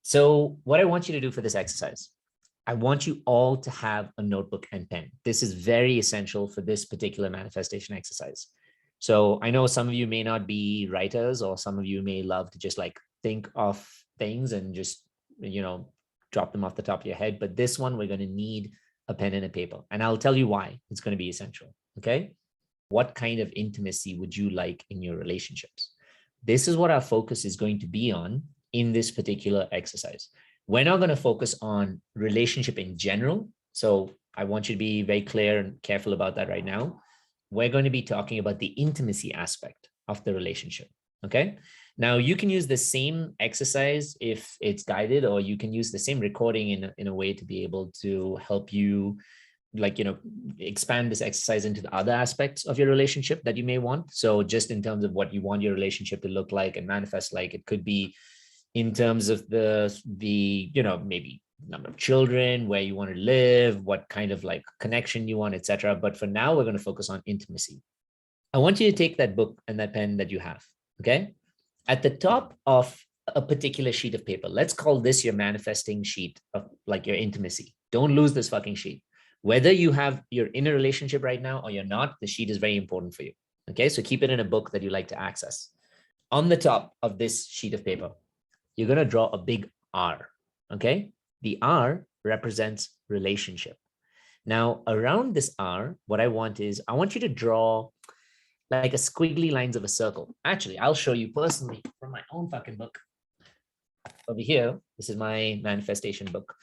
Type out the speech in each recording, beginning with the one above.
So what I want you to do for this exercise, I want you all to have a notebook and pen. This is very essential for this particular manifestation exercise. So I know some of you may not be writers, or some of you may love to just like think of things and just, drop them off the top of your head. But this one, we're going to need a pen and a paper. And I'll tell you why it's going to be essential. Okay. What kind of intimacy would you like in your relationships? This is what our focus is going to be on in this particular exercise. We're not going to focus on relationship in general. So I want you to be very clear and careful about that right now. We're going to be talking about the intimacy aspect of the relationship. Okay. Now you can use the same exercise if it's guided, or you can use the same recording in a way to be able to help you expand this exercise into the other aspects of your relationship that you may want. So just in terms of what you want your relationship to look like and manifest like, it could be in terms of the maybe number of children, where you want to live, what kind of like connection you want, etc. But for now, we're going to focus on intimacy. I want you to take that book and that pen that you have. Okay. At the top of a particular sheet of paper, let's call this your manifesting sheet of like your intimacy. Don't lose this fucking sheet. Whether you're in a relationship right now or you're not, the sheet is very important for you. Okay. So keep it in a book that you like to access. On the top of this sheet of paper, you're going to draw a big R. Okay. The R represents relationship. Now around this R, what I want you to draw like a squiggly lines of a circle. Actually, I'll show you personally from my own fucking book. Over here, this is my manifestation book.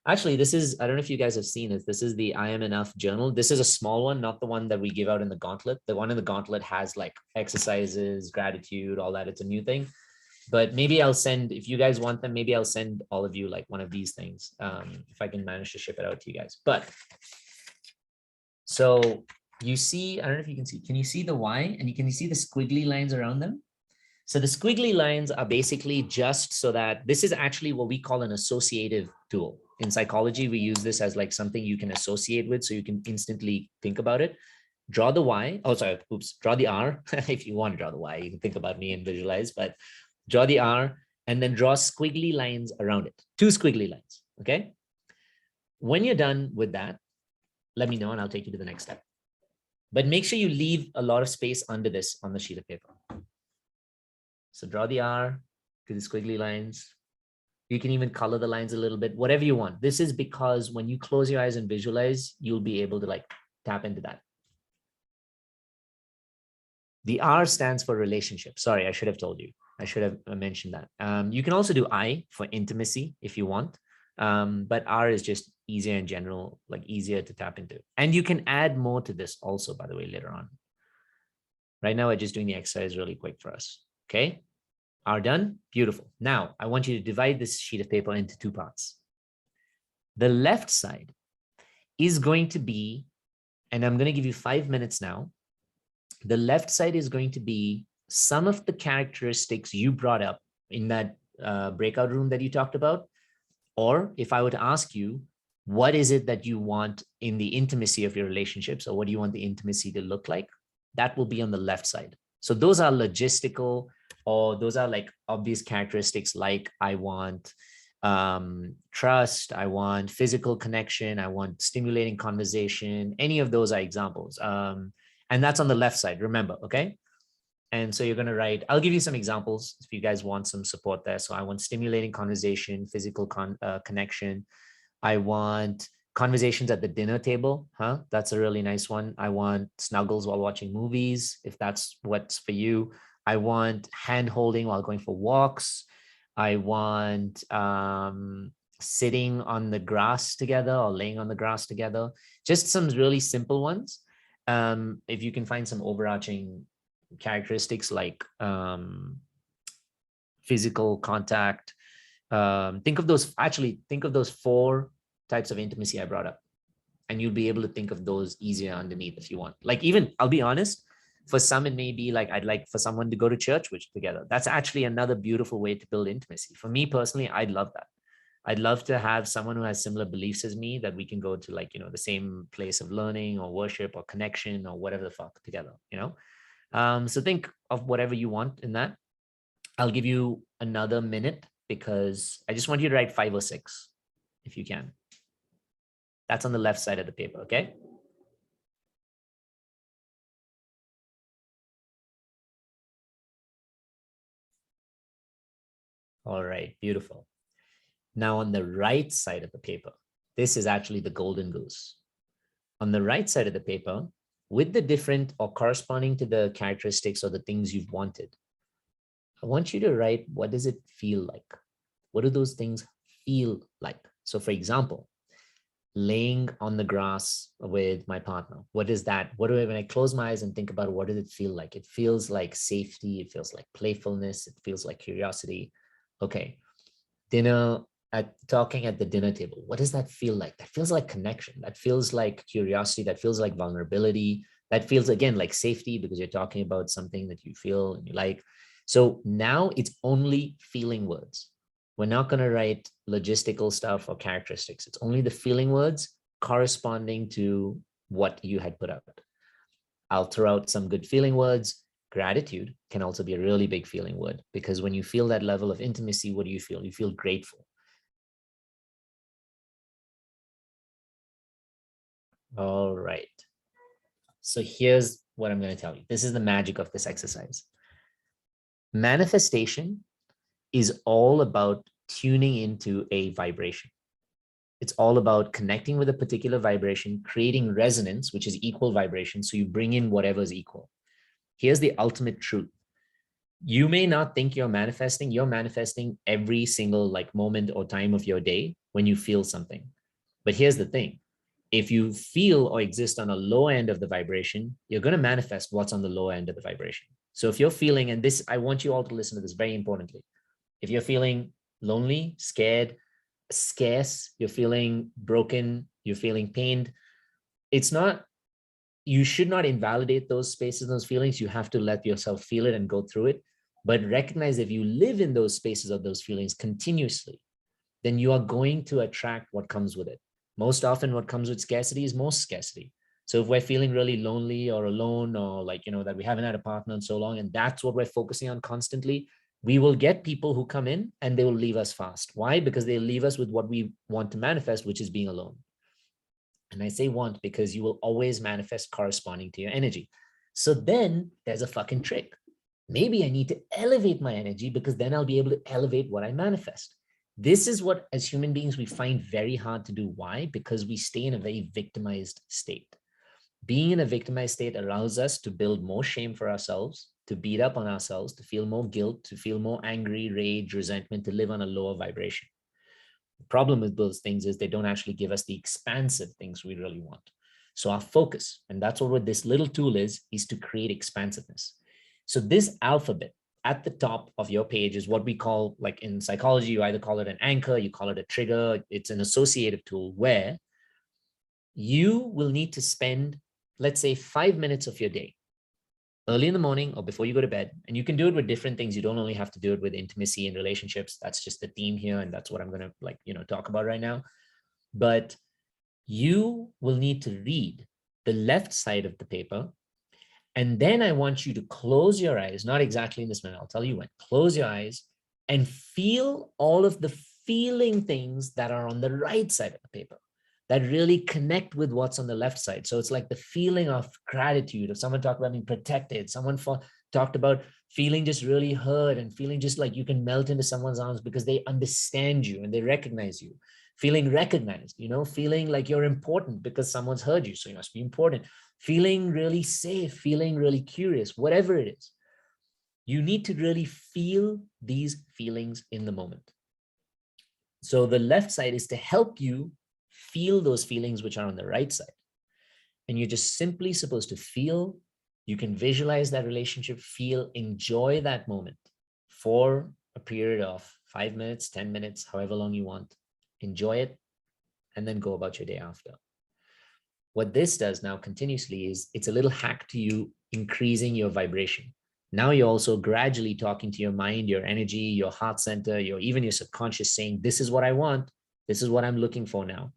Actually, this is, I don't know if you guys have seen it. This is the I Am Enough journal. This is a small one, not the one that we give out in the gauntlet. The one in the gauntlet has like exercises, gratitude, all that. It's a new thing. But maybe I'll send, if you guys want them, maybe I'll send all of you like one of these things, if I can manage to ship it out to you guys. But so you see, I don't know if you can you see the Y, and can you see the squiggly lines around them? So the squiggly lines are basically just so that this is actually what we call an associative tool. In psychology, we use this as like something you can associate with, so you can instantly think about it. Draw the Y. Oh, sorry. Oops. Draw the R. If you want to draw the Y, you can think about me and visualize, but draw the R and then draw squiggly lines around it. 2 squiggly lines. Okay. When you're done with that, let me know and I'll take you to the next step. But make sure you leave a lot of space under this on the sheet of paper. So draw the R to the squiggly lines. You can even color the lines a little bit, whatever you want. This is because when you close your eyes and visualize, you'll be able to like tap into that. The R stands for relationship. Sorry, I should have told you. I should have mentioned that. You can also do I for intimacy if you want. But R is just easier in general, like easier to tap into. And you can add more to this also, by the way, later on. Right now, we're just doing the exercise really quick for us. Okay. R done. Beautiful. Now, I want you to divide this sheet of paper into 2 parts. The left side is going to be, and I'm going to give you 5 minutes now. The left side is going to be some of the characteristics you brought up in that breakout room that you talked about. Or if I were to ask you, what is it that you want in the intimacy of your relationships, or what do you want the intimacy to look like? That will be on the left side. So those are logistical, or those are like obvious characteristics, like I want trust, I want physical connection, I want stimulating conversation. Any of those are examples. And that's on the left side, remember, okay? And so you're going to write, I'll give you some examples if you guys want some support there. So I want stimulating conversation, physical connection. I want conversations at the dinner table. That's a really nice one. I want snuggles while watching movies, if that's what's for you. I want hand holding while going for walks. I want sitting on the grass together or laying on the grass together. Just some really simple ones. If you can find some overarching characteristics like physical contact, think of those 4 types of intimacy I brought up, and you'll be able to think of those easier underneath if you want. Like, even I'll be honest, for some it may be like, I'd like for someone to go to church with together. That's actually another beautiful way to build intimacy. For me personally, I'd love that. I'd love to have someone who has similar beliefs as me, that we can go to, like, the same place of learning or worship or connection or whatever the fuck together, so think of whatever you want in that. I'll give you another minute because I just want you to write 5 or 6 if you can. That's on the left side of the paper, okay? All right, beautiful. Now on the right side of the paper, this is actually the golden goose. On the right side of the paper, with the different or corresponding to the characteristics or the things you've wanted, I want you to write, what does it feel like? What do those things feel like? So for example, laying on the grass with my partner. What is that? What do I, when I close my eyes and think about it, what does it feel like? It feels like safety. It feels like playfulness. It feels like curiosity. Okay. Dinner, talking at the dinner table. What does that feel like? That feels like connection. That feels like curiosity. That feels like vulnerability. That feels, again, like safety, because you're talking about something that you feel and you like. So now it's only feeling words. We're not going to write logistical stuff or characteristics. It's only the feeling words corresponding to what you had put out. I'll throw out some good feeling words. Gratitude can also be a really big feeling word, because when you feel that level of intimacy, what do you feel? You feel grateful. All right. So here's what I'm going to tell you. This is the magic of this exercise. Manifestation is all about tuning into a vibration. It's all about connecting with a particular vibration, creating resonance, which is equal vibration. So you bring in whatever is equal. Here's the ultimate truth. You may not think you're manifesting every single like moment or time of your day when you feel something. But here's the thing. If you feel or exist on a low end of the vibration, you're going to manifest what's on the low end of the vibration. So if you're feeling, and this, I want you all to listen to this very importantly. If you're feeling lonely, scared, scarce, you're feeling broken, you're feeling pained, it's not, you should not invalidate those spaces, those feelings. You have to let yourself feel it and go through it. But recognize if you live in those spaces of those feelings continuously, then you are going to attract what comes with it. Most often what comes with scarcity is most scarcity. So if we're feeling really lonely or alone, or like, that we haven't had a partner in so long, and that's what we're focusing on constantly, we will get people who come in and they will leave us fast. Why? Because they leave us with what we want to manifest, which is being alone. And I say want because you will always manifest corresponding to your energy. So then there's a fucking trick. Maybe I need to elevate my energy, because then I'll be able to elevate what I manifest. This is what, as human beings, we find very hard to do. Why? Because we stay in a very victimized state. Being in a victimized state allows us to build more shame for ourselves, to beat up on ourselves, to feel more guilt, to feel more angry, rage, resentment, to live on a lower vibration. The problem with those things is they don't actually give us the expansive things we really want. So our focus, and that's what this little tool is to create expansiveness. So this alphabet at the top of your page is what we call, like in psychology, you either call it an anchor, you call it a trigger. It's an associative tool where you will need to spend, let's say, 5 minutes of your day, early in the morning or before you go to bed. And you can do it with different things. You don't only have to do it with intimacy and relationships. That's just the theme here. And that's what I'm going to talk about right now. But you will need to read the left side of the paper. And then I want you to close your eyes, not exactly in this minute, I'll tell you when. Close your eyes and feel all of the feeling things that are on the right side of the paper that really connect with what's on the left side. So it's like the feeling of gratitude, of someone talked about being protected, someone talked about feeling just really heard and feeling just like you can melt into someone's arms because they understand you and they recognize you. Feeling recognized, feeling like you're important because someone's heard you, so you must be important. Feeling really safe, feeling really curious, whatever it is. You need to really feel these feelings in the moment. So the left side is to help you feel those feelings which are on the right side. And you're just simply supposed to feel, you can visualize that relationship, feel, enjoy that moment for a period of 5 minutes, 10 minutes, however long you want. Enjoy it, and then go about your day after. What this does now continuously is it's a little hack to you increasing your vibration. Now you're also gradually talking to your mind, your energy, your heart center, even your subconscious, saying, this is what I want. This is what I'm looking for now.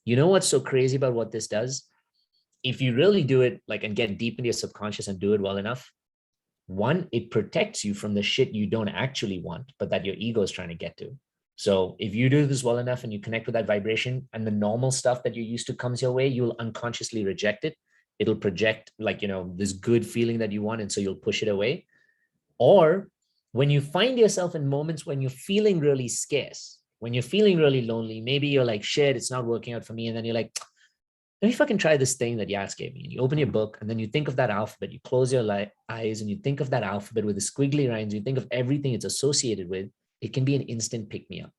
You know what's so crazy about what this does? If you really do it and get deep into your subconscious and do it well enough, One, it protects you from the shit you don't actually want, but that your ego is trying to get to. So if you do this well enough and you connect with that vibration and the normal stuff that you're used to comes your way, you'll unconsciously reject it. It'll project like, this good feeling that you want. And so you'll push it away. Or when you find yourself in moments when you're feeling really scarce, when you're feeling really lonely, maybe you're like, shit, it's not working out for me. And then you're like, let me fucking try this thing that Yats gave me. And you open your book and then you think of that alphabet, you close your eyes and you think of that alphabet with the squiggly lines, you think of everything it's associated with. It can be an instant pick me up.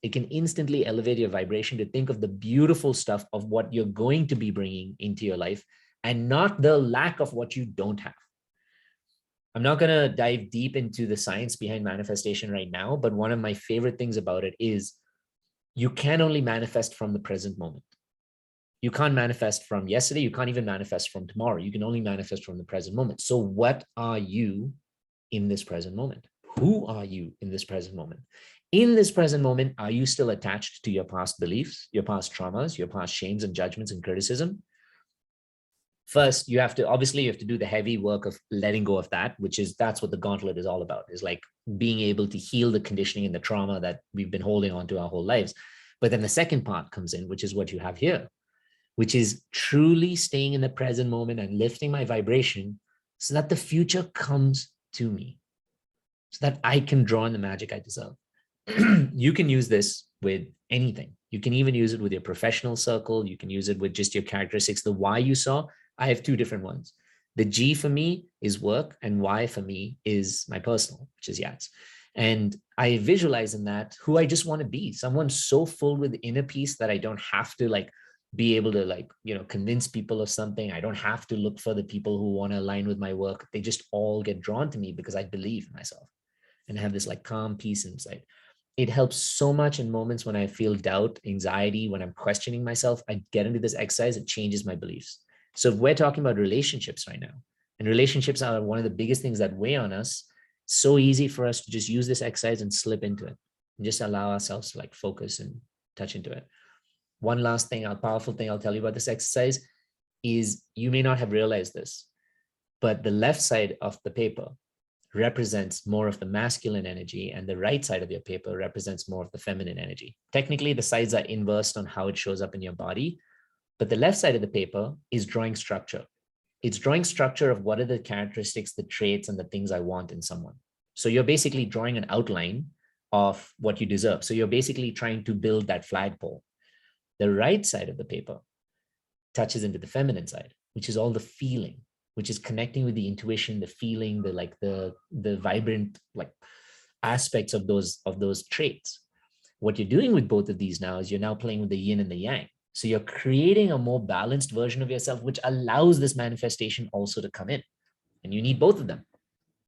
It can instantly elevate your vibration to think of the beautiful stuff of what you're going to be bringing into your life and not the lack of what you don't have. I'm not going to dive deep into the science behind manifestation right now, but one of my favorite things about it is you can only manifest from the present moment. You can't manifest from yesterday. You can't even manifest from tomorrow. You can only manifest from the present moment. So what are you in this present moment? Who are you in this present moment? In this present moment, are you still attached to your past beliefs, your past traumas, your past shames and judgments and criticism? First, you have to do the heavy work of letting go of that, that's what the gauntlet is all about, is like being able to heal the conditioning and the trauma that we've been holding on to our whole lives. But then the second part comes in, which is what you have here, which is truly staying in the present moment and lifting my vibration so that the future comes to me, so that I can draw in the magic I deserve. You can use this with anything. You can even use it with your professional circle. You can use it with just your characteristics. The why you saw, I have two different ones. The G for me is work, and Y for me is my personal, which is Yats. And I visualize in that who I just want to be, someone so full with inner peace that I don't have to be able to convince people of something. I don't have to look for the people who want to align with my work. They just all get drawn to me because I believe in myself and have this calm peace inside. It helps so much in moments when I feel doubt, anxiety, when I'm questioning myself. I get into this exercise, it changes my beliefs. So if we're talking about relationships right now, and relationships are one of the biggest things that weigh on us, so easy for us to just use this exercise and slip into it and just allow ourselves to focus and touch into it. One last thing, a powerful thing I'll tell you about this exercise is, you may not have realized this, but the left side of the paper represents more of the masculine energy and the right side of your paper represents more of the feminine energy. Technically, the sides are inversed on how it shows up in your body, but the left side of the paper is drawing structure. It's drawing structure of what are the characteristics, the traits, and the things I want in someone. So you're basically drawing an outline of what you deserve. So you're basically trying to build that flagpole. The right side of the paper touches into the feminine side, which is all the feeling, which is connecting with the intuition, the feeling, the vibrant aspects of those traits. What you're doing with both of these now is you're now playing with the yin and the yang. So you're creating a more balanced version of yourself, which allows this manifestation also to come in. And you need both of them.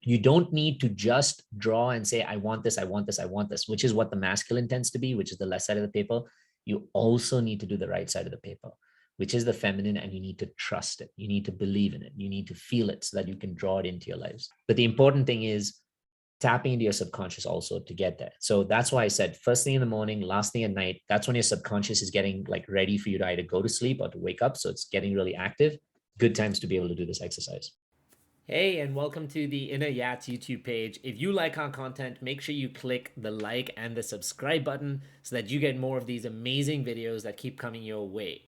You don't need to just draw and say, I want this, I want this, I want this, which is what the masculine tends to be, which is the left side of the paper. You also need to do the right side of the paper, which is the feminine, and you need to trust it. You need to believe in it. You need to feel it so that you can draw it into your lives. But the important thing is tapping into your subconscious also to get there. So that's why I said first thing in the morning, last thing at night, that's when your subconscious is getting ready for you to either go to sleep or to wake up. So it's getting really active. Good times to be able to do this exercise. Hey, and welcome to the Inner Yats YouTube page. If you like our content, make sure you click the like and the subscribe button so that you get more of these amazing videos that keep coming your way.